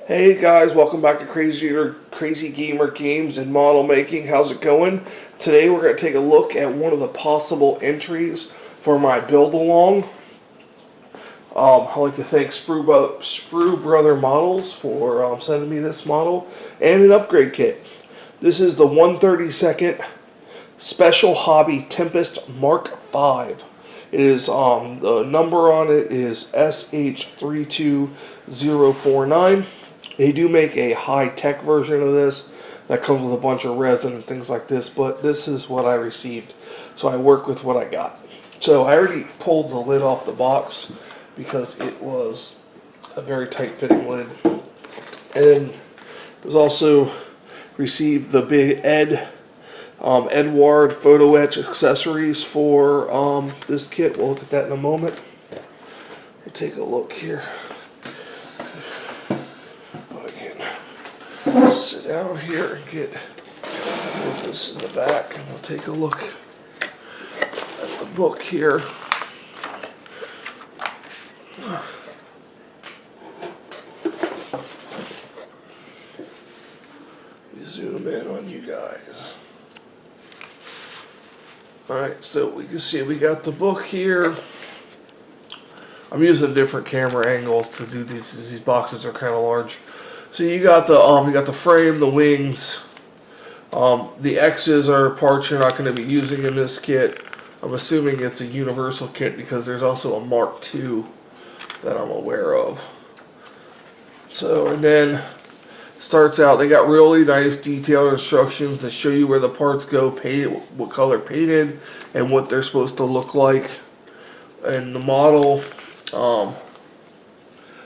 Hey guys, welcome back to Crazy Gamer Games and Model Making. How's it going? Today we're going to take a look at one of the possible entries for my build along. I'd like to thank Sprue Brother Models for sending me this model and an upgrade kit. This is the 132nd Special Hobby Tempest Mark V. It is the number on it is SH32049. They do make a high-tech version of this that comes with a bunch of resin and things like this, but this is what I received. So I work with what I got. So I already pulled the lid off the box because it was a very tight-fitting lid. And it was also received the big Edward photo etch accessories for this kit. We'll look at that in a moment. We'll take a look here. Sit down here and get this in the back, and we'll take a look at the book here. Zoom in on you guys. Alright, so we can see we got the book here. I'm using different camera angles to do these. These boxes are kind of large. So you got the frame, the wings. The X's are parts you're not going to be using in this kit. I'm assuming it's a universal kit because there's also a Mark II that I'm aware of. So, and then starts out, they got really nice detailed instructions that show you where the parts go, painted, what color painted, and what they're supposed to look like. And the model,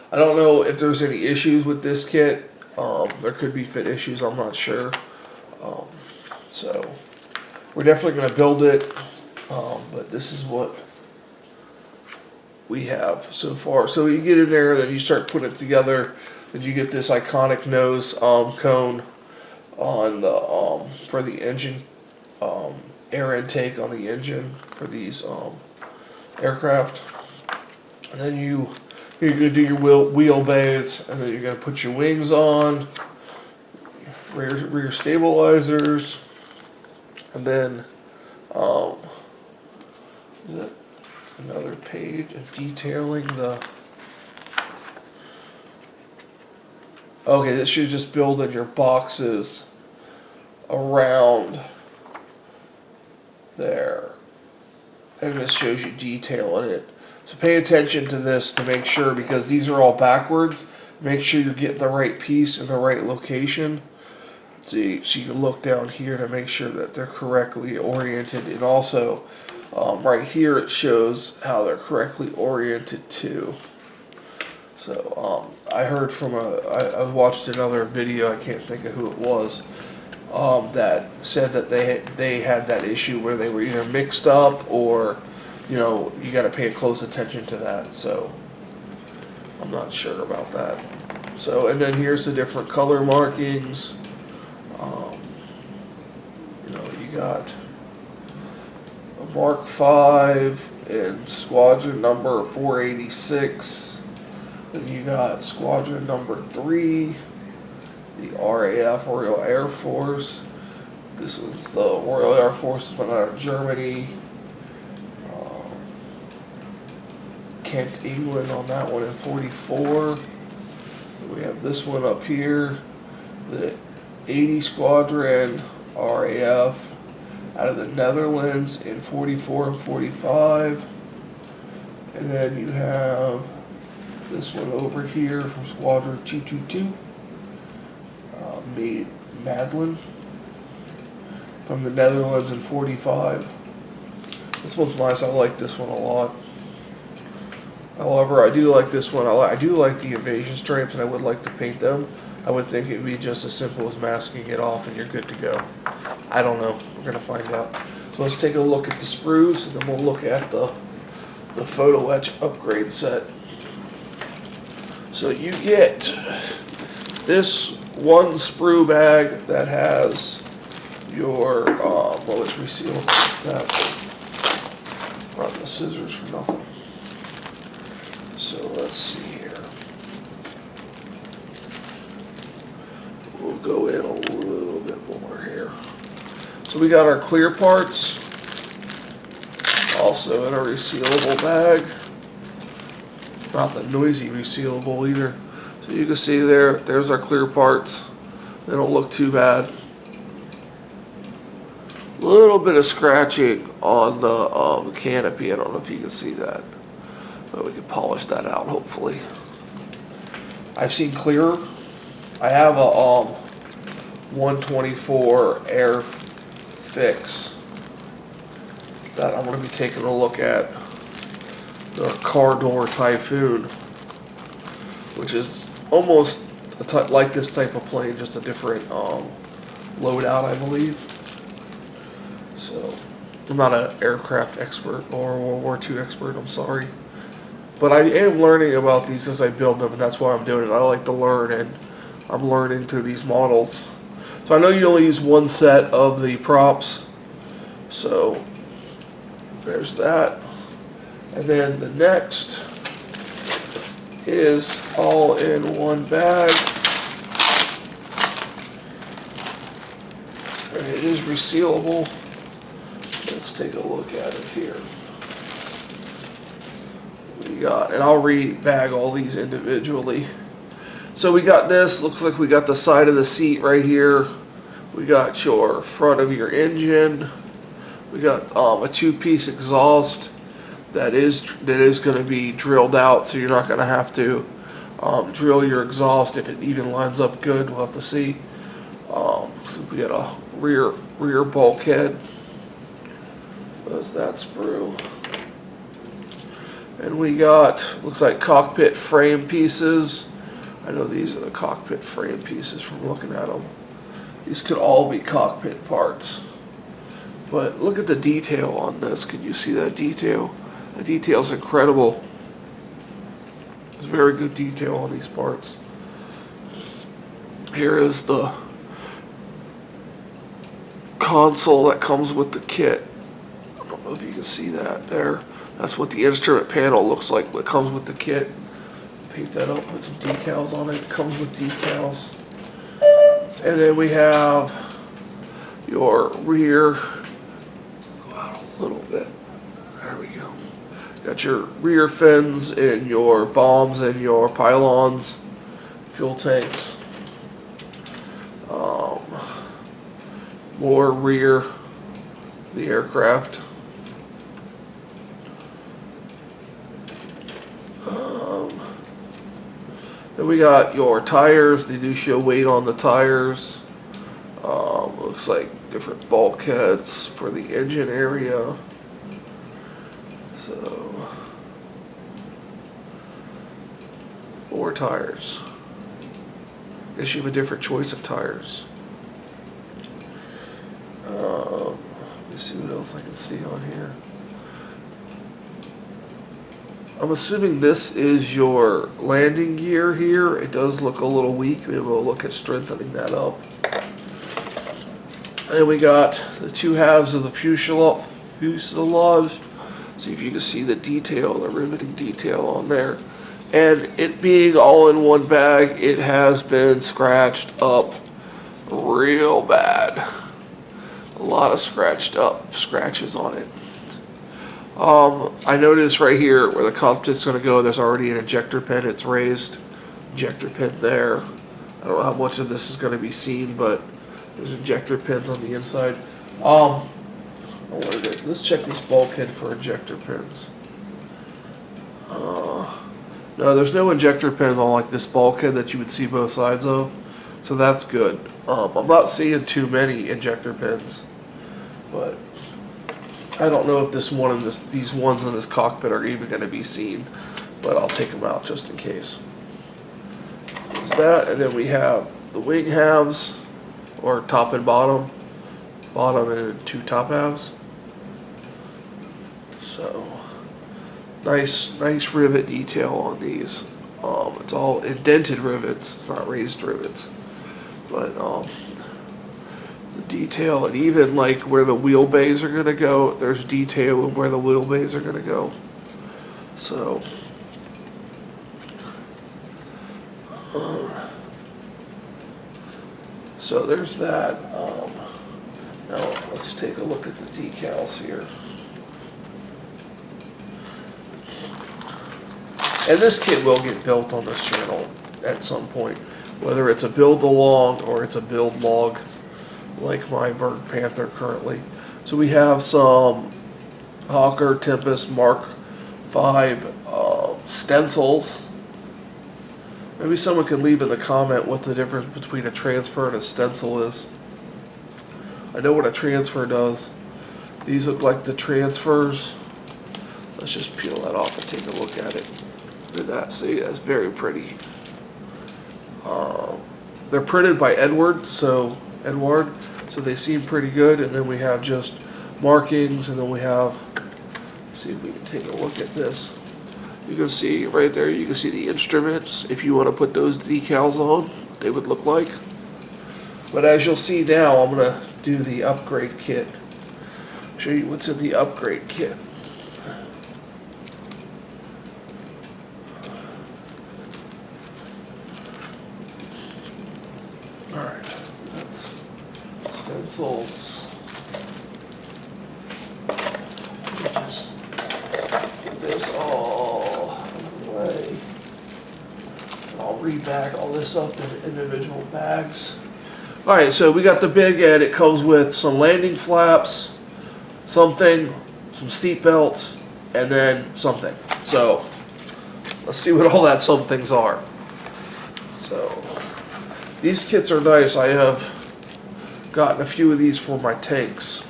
I don't know if there's any issues with this kit. There could be fit issues, I'm not sure. So we're definitely going to build it, but this is what we have so far. So you get in there, then you start putting it together, and you get this iconic nose cone on the for the engine, air intake on the engine for these aircraft. And then you're going to do your wheelbase, and then you're going to put your wings on, rear stabilizers, and then is that another page of detailing the. Okay, this should just build in your boxes around there, and this shows you detail in it. So pay attention to this to make sure, because these are all backwards. Make sure you're getting the right piece in the right location. See, so you can look down here to make sure that they're correctly oriented. And also, right here it shows how they're correctly oriented too. So I heard from I watched another video, I can't think of who it was, that said that they had that issue where they were either mixed up or, you know, you got to pay close attention to that. So I'm not sure about that. So, and then here's the different color markings. You know, you got a Mark V and squadron number 486. Then you got squadron number 3, the RAF, Royal Air Force. This was the Royal Air Force went out of Germany. Kent, England on that one in 44. We have this one up here, the 80 Squadron RAF out of the Netherlands in 44 and 45. And then you have this one over here from Squadron 222, made Madeline from the Netherlands in 45. This one's nice, I like this one a lot. However, I do like this one. I do like the invasion stripes, and I would like to paint them. I would think it would be just as simple as masking it off and you're good to go. I don't know. We're going to find out. So let's take a look at the sprues, and then we'll look at the photo etch upgrade set. So you get this one sprue bag that has your, well, let's reseal that. Brought the scissors for nothing. So let's see here. we'll go in a little bit more here. So we got our clear parts, also in a resealable bag. Not the noisy resealable either. So you can see there's our clear parts. They don't look too bad. A little bit of scratching on the canopy. I don't know if you can see that, but we can polish that out hopefully. I've seen clearer. I have a 124 air fix that I'm going to be taking a look at. The car door Typhoon, which is almost like this type of plane, just a different loadout, I believe. So I'm not an aircraft expert or World War II expert, I'm sorry. But I am learning about these as I build them, and that's why I'm doing it. I like to learn, and I'm learning through these models. So I know you only use one set of the props, so there's that. And then the next is all in one bag. And it is resealable. Let's take a look at it here. We got, and I'll rebag all these individually. So we got this, looks like we got the side of the seat right here. We got your front of your engine. We got a two-piece exhaust. That is going to be drilled out, so you're not going to have to drill your exhaust if it even lines up good. We'll have to see. So we got a rear bulkhead. So that's that sprue. And we got, looks like cockpit frame pieces. I know these are the cockpit frame pieces from looking at them. These could all be cockpit parts. But look at the detail on this. Can you see that detail? The detail's incredible. There's very good detail on these parts. Here is the console that comes with the kit. I don't know if you can see that there. That's what the instrument panel looks like. What comes with the kit. Paint that up, put some decals on it. It comes with decals. And then we have your rear. Go out a little bit. There we go. Got your rear fins and your bombs and your pylons, fuel tanks. More rear, the aircraft. Then we got your tires. They do show weight on the tires. Looks like different bulkheads for the engine area. So, 4 tires. I guess you have a different choice of tires. Let me see what else I can see on here. I'm assuming this is your landing gear here. It does look a little weak. Maybe we'll look at strengthening that up. And we got the 2 halves of the fuselage. See if you can see the detail, the riveting detail on there. And it being all in one bag, it has been scratched up real bad. A lot of scratches on it. I noticed right here where the cockpit's going to go, there's already an ejector pin. It's raised. Ejector pin there. I don't know how much of this is going to be seen, but there's ejector pins on the inside. Let's check this bulkhead for ejector pins. No, there's no ejector pins on like this bulkhead that you would see both sides of. So that's good. I'm not seeing too many ejector pins, but I don't know if these ones in this cockpit are even going to be seen, but I'll take them out just in case. So there's that, and then we have the wing halves, or top and bottom and 2 top halves. So nice rivet detail on these. It's all indented rivets. It's not raised rivets, but the detail, and even like where the wheel bays are gonna go, there's detail in where the wheel bays are gonna go. So So there's that. Now let's take a look at the decals here. And this kit will get built on this channel at some point, whether it's a build along or it's a build log, like my Bird Panther currently. So we have some Hawker Tempest Mark V stencils. Maybe someone can leave in the comment what the difference between a transfer and a stencil is. I know what a transfer does. These look like the transfers. Let's just peel that off and take a look at it. Look at that. See, that's very pretty. They're printed by Edward, so they seem pretty good. And then we have just markings, and then we have. See if we can take a look at this. You can see right there. You can see the instruments. If you want to put those decals on, what they would look like. But as you'll see now, I'm gonna do the upgrade kit. Show you what's in the upgrade kit. Alright, that's stencils. Just get this all away. I'll rebag all this up in individual bags. Alright, so we got the big end. It comes with some landing flaps, something, some seat belts, and then something. So, let's see what all that some things are. So, these kits are nice. I have gotten a few of these for my tanks,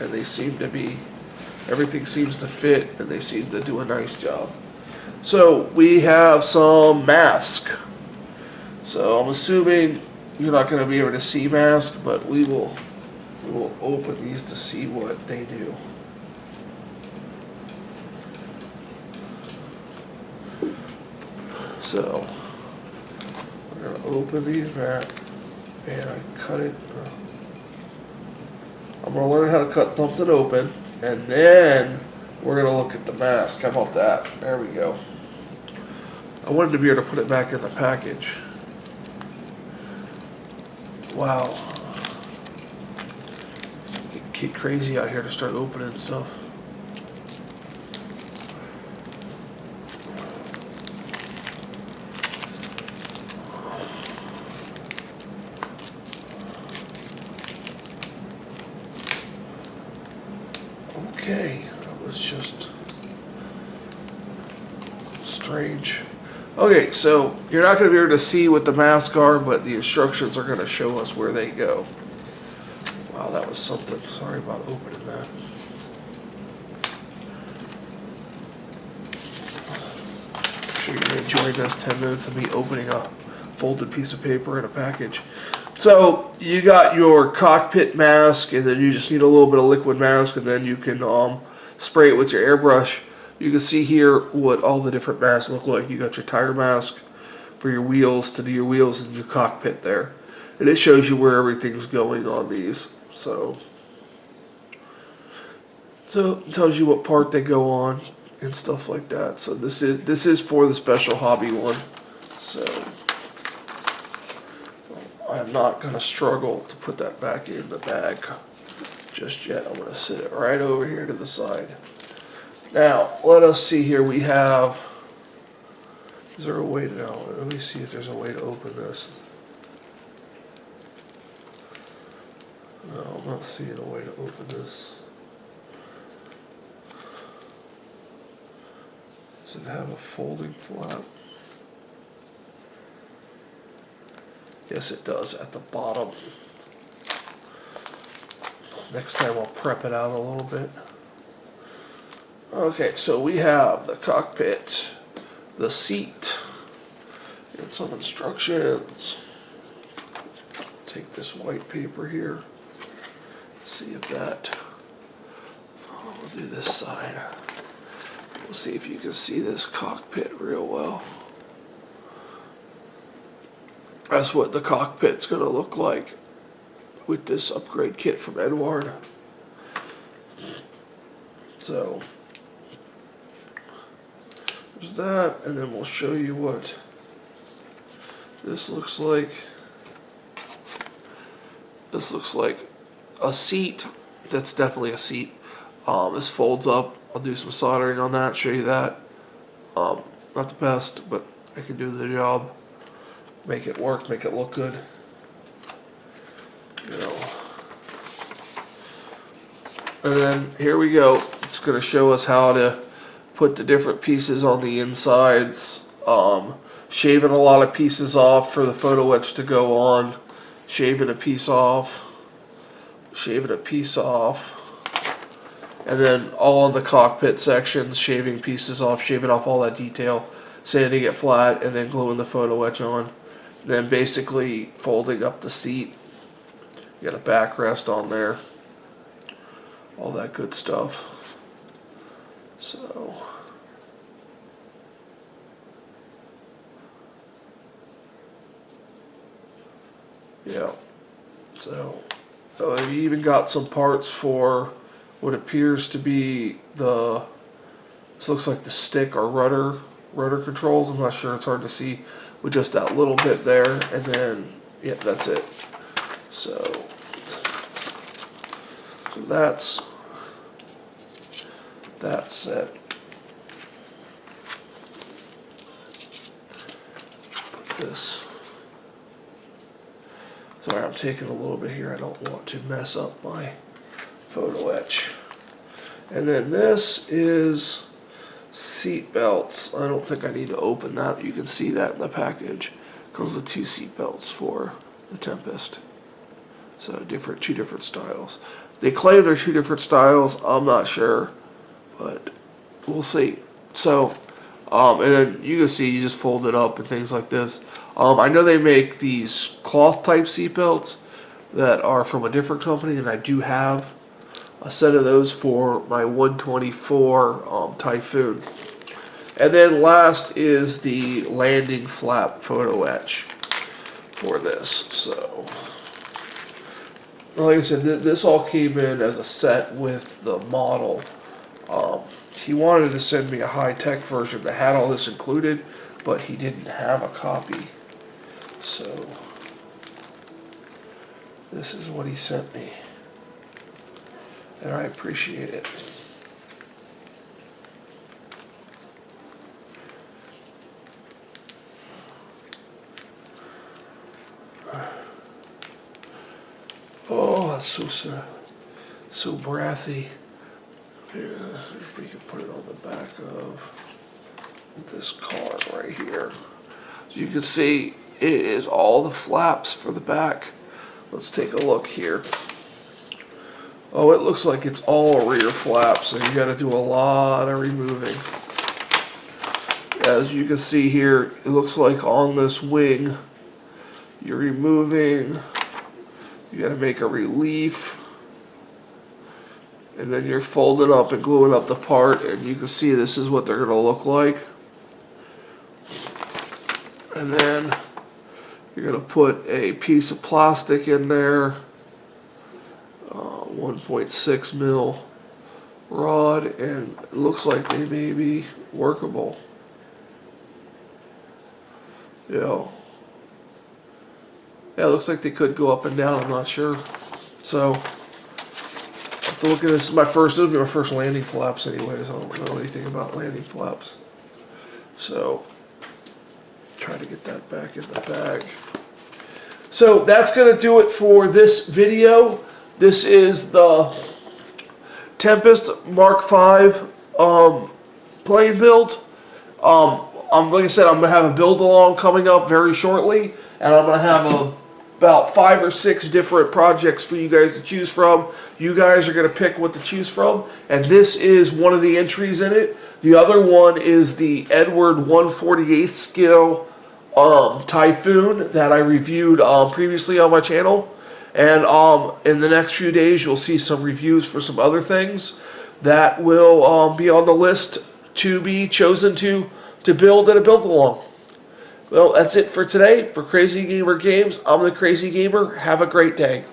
and they seem to be, everything seems to fit, and they seem to do a nice job. So, we have some mask. So, I'm assuming you're not going to be able to see mask, but we will open these to see what they do. So we're going to open these back, and I cut it. I'm going to learn how to cut something open, and then we're going to look at the mask. How about that? There we go. I wanted to be able to put it back in the package. Wow. Get crazy out here to start opening stuff. Okay, that was just strange. Okay, so you're not going to be able to see what the masks are, but the instructions are going to show us where they go. Wow, that was something. Sorry about opening that. I'm sure you're enjoying this 10 minutes of me opening a folded piece of paper in a package. So you got your cockpit mask, and then you just need a little bit of liquid mask, and then you can spray it with your airbrush. You can see here what all the different masks look like. You got your tire mask for your wheels, to do your wheels, and your cockpit there. And it shows you where everything's going on these. So it tells you what part they go on and stuff like that. So this is for the special hobby one. So I'm not going to struggle to put that back in the bag just yet. I'm going to sit it right over here to the side. Now, let us see here. We have, is there a way to, no, let me see if there's a way to open this. No, I'm not seeing a way to open this. Does it have a folding flap? Yes, it does at the bottom. Next time I'll prep it out a little bit. Okay, so we have the cockpit, the seat, and some instructions. Take this white paper here. See if that, we'll do this side. We'll see if you can see this cockpit real well. That's what the cockpit's going to look like with this upgrade kit from Edward. So there's that, and then we'll show you what this looks like. This looks like a seat. That's definitely a seat. This folds up. I'll do some soldering on that, show you that. Not the best, but I can do the job. Make it work, make it look good. You know. And then here we go. It's going to show us how to put the different pieces on the insides. Shaving a lot of pieces off for the photo etch to go on. Shaving a piece off. Shaving a piece off. And then all in the cockpit sections, shaving pieces off, shaving off all that detail, sanding it flat, and then gluing the photo etch on. Then basically folding up the seat. You got a backrest on there. All that good stuff. So yeah. So you even got some parts for what appears to be this looks like the stick or rudder controls. I'm not sure, it's hard to see with just that little bit there, and then yeah, that's it. So that's it. Put this. Sorry, I'm taking a little bit here. I don't want to mess up my photo etch. And then this is seat belts. I don't think I need to open that. You can see that in the package. Comes with 2 seat belts for the Tempest. So two different styles. They claim they're 2 different styles. I'm not sure, but we'll see. So, and then you can see you just fold it up and things like this. I know they make these cloth type seat belts that are from a different company, and I do have a set of those for my 124 Typhoon. And then last is the landing flap photo etch for this. So, like I said, this all came in as a set with the model. He wanted to send me a high-tech version that had all this included, but he didn't have a copy. So, this is what he sent me. And I appreciate it. Oh, that's so breathy. Here, if we can put it on the back of this card right here. So you can see it is all the flaps for the back. Let's take a look here. Oh, it looks like it's all rear flaps, and you got to do a lot of removing. As you can see here, it looks like on this wing, you're removing, you got to make a relief, and then you're folding up and gluing up the part, and you can see this is what they're going to look like. And then you're going to put a piece of plastic in there, 1.6 mil rod, and it looks like they may be workable. Yeah, it looks like they could go up and down. I'm not sure. So, I have to look at this. This will be my first landing flaps anyways. I don't know anything about landing flaps. So, try to get that back in the bag. So, that's going to do it for this video. This is the Tempest Mark V plane build. Like I said, I'm going to have a build along coming up very shortly, and I'm going to have about 5 or 6 different projects for you guys to choose from. You guys are going to pick what to choose from, and this is one of the entries in it. The other one is the Edward 1/48 scale Typhoon that I reviewed previously on my channel. And in the next few days, you'll see some reviews for some other things that will be on the list to be chosen to build at a build along. Well, that's it for today. For Crazy Gamer Games, I'm the Crazy Gamer. Have a great day.